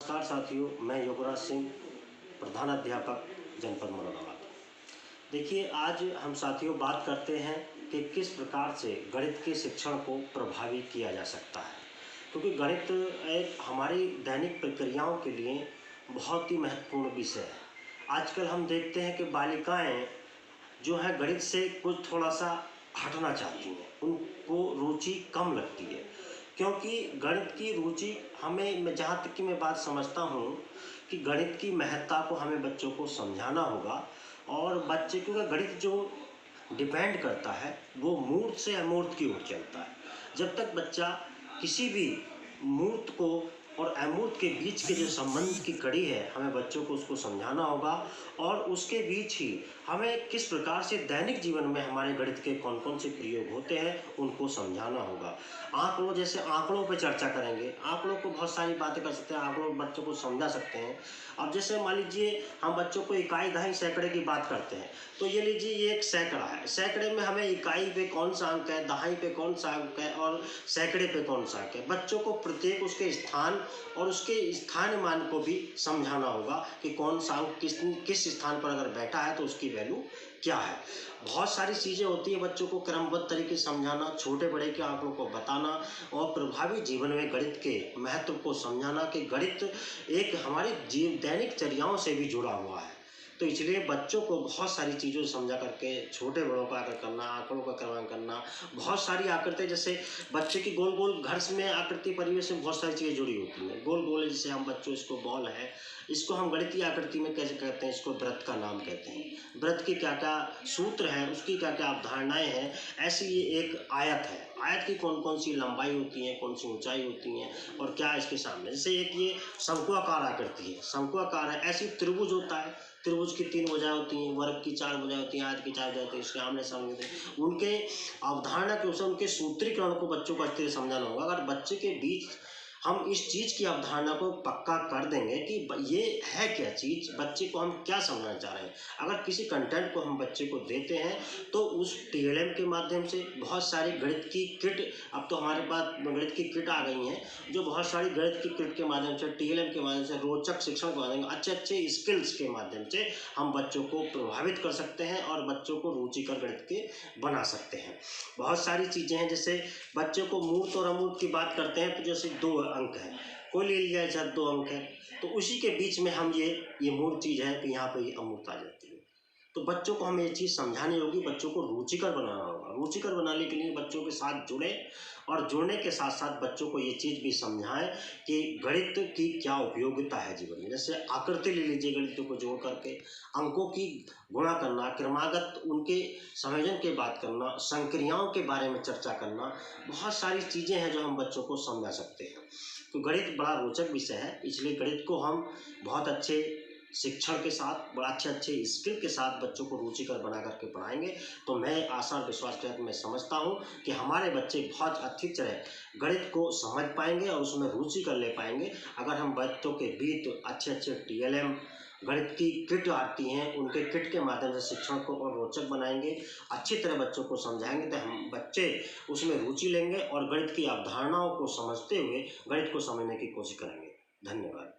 नमस्कार साथियों, मैं योगराज सिंह, प्रधान अध्यापक जनपद मुरादाबाद। देखिए, आज हम साथियों बात करते हैं कि किस प्रकार से गणित के शिक्षण को प्रभावी किया जा सकता है, क्योंकि गणित एक हमारी दैनिक प्रक्रियाओं के लिए बहुत ही महत्वपूर्ण विषय है। आजकल हम देखते हैं कि बालिकाएं जो हैं गणित से कुछ थोड़ा सा हटना चाहती हैं, उनको रुचि कम लगती है, क्योंकि गणित की रुचि मैं जहाँ तक कि मैं बात समझता हूँ कि गणित की महत्ता को हमें बच्चों को समझाना होगा। और बच्चे क्योंकि गणित जो डिपेंड करता है वो मूर्त से अमूर्त की ओर चलता है। जब तक बच्चा किसी भी मूर्त को और अमूर्त के बीच के जो संबंध की कड़ी है, हमें बच्चों को उसको समझाना होगा। और उसके बीच ही हमें किस प्रकार से दैनिक जीवन में हमारे गणित के कौन कौन से प्रयोग होते हैं उनको समझाना होगा। जैसे आंकड़ों पर चर्चा करेंगे, आंकड़ों को बहुत सारी बातें कर सकते हैं, आंकड़ों बच्चों को समझा सकते हैं। अब जैसे मान लीजिए हम बच्चों को इकाई, दहाई, सैकड़े की बात करते हैं, तो ये लीजिए ये एक सैकड़ा है। सैकड़े में हमें इकाई पे कौन सा अंक है, दहाई पे कौन सा अंक है और सैकड़े पे कौन सा अंक है। बच्चों को प्रत्येक उसके स्थान और उसके स्थान मान को भी समझाना होगा कि कौन सा अंक किस स्थान पर अगर बैठा है तो उसकी वैल्यू क्या है। बहुत सारी चीज़ें होती हैं, बच्चों को क्रमबद्ध तरीके से समझाना, छोटे बड़े के आंकड़ों को बताना और प्रभावी जीवन में गणित के महत्व को समझाना कि गणित एक हमारी दैनिक चर्याओं से भी जुड़ा हुआ है। तो इसलिए बच्चों को बहुत सारी चीज़ों से समझा करके छोटे बड़ों का आकर करना, आंकड़ों का क्रमांकन करना, बहुत सारी आकृतियाँ, जैसे बच्चे की गोल गोल घर में आकृति परिवेश में बहुत सारी चीज़ें जुड़ी होती हैं। गोल गोल जैसे हम बच्चों, इसको बॉल है, इसको हम गणितीय आकृति में कैसे कहते हैं, इसको वृत्त का नाम कहते हैं। वृत्त के क्या क्या सूत्र हैं, उसकी क्या क्या अवधारणाएँ हैं। ऐसी ये एक आयत है, आयत की कौन कौन सी लंबाई होती है, कौन सी ऊंचाई होती है और क्या इसके सामने। जैसे एक ये शंकुआकार आकृति है, शंकुआकार है। ऐसी त्रिभुज होता है, त्रिभुज की 3 भुजाएं होती हैं, वर्ग की 4 भुजाएं होती हैं, आयत की 4 भुजाएं होती हैं, इसके आमने सामने होते हैं। उनके अवधारणा के अनुसार उनके सूत्रीकरण को बच्चों को अच्छे से समझाना होगा। अगर बच्चे के बीच हम इस चीज़ की अवधारणा को पक्का कर देंगे कि ये है क्या चीज़, बच्चे को हम क्या समझना चाह रहे हैं। अगर किसी कंटेंट को हम बच्चे को देते हैं तो उस टीएलएम के माध्यम से बहुत सारी गणित की किट, अब तो हमारे पास गणित की किट आ गई हैं, जो बहुत सारी गणित की किट के माध्यम से, टीएलएम के माध्यम से, रोचक शिक्षण के माध्यम से, अच्छे अच्छे स्किल्स के माध्यम से हम बच्चों को प्रभावित कर सकते हैं और बच्चों को रुचिकर गणित के बना सकते हैं। बहुत सारी चीज़ें हैं, जैसे बच्चों को मूर्त और अमूर्त की बात करते हैं, तो जैसे 2 अंक है, कोई ले लिया जाए 2 अंक है, तो उसी के बीच में हम ये मूर्त चीज़ है, तो यहाँ पे ये अमूर्त आ जाती है। तो बच्चों को हमें ये चीज़ समझानी होगी, बच्चों को रुचिकर बनाना होगा। रुचिकर बनाने के लिए बच्चों के साथ जुड़े और जुड़ने के साथ साथ बच्चों को ये चीज़ भी समझाएं कि गणित की क्या उपयोगिता है जीवन में। जैसे आकृति ले लीजिए, गणितों को जोड़ करके अंकों की गुणा करना, क्रमागत उनके संयोजन की बात करना, संक्रियाओं के बारे में चर्चा करना, बहुत सारी चीज़ें हैं जो हम बच्चों को समझा सकते हैं। तो गणित बड़ा रोचक विषय है, इसलिए गणित को हम बहुत अच्छे शिक्षण के साथ, बड़ा अच्छे स्किल के साथ बच्चों को रुचिकर बना करके पढ़ाएंगे। तो मैं आशा और विश्वास के साथ मैं समझता हूँ कि हमारे बच्चे बहुत अच्छी तरह गणित को समझ पाएंगे और उसमें रुचि कर ले पाएंगे। अगर हम बच्चों के बीच अच्छे टीएलएम गणित की किट आती हैं, उनके किट के माध्यम से शिक्षण को और रोचक बनाएंगे, अच्छी तरह बच्चों को समझाएंगे, तो हम बच्चे उसमें रुचि लेंगे और गणित की अवधारणाओं को समझते हुए गणित को समझने की कोशिश करेंगे। धन्यवाद।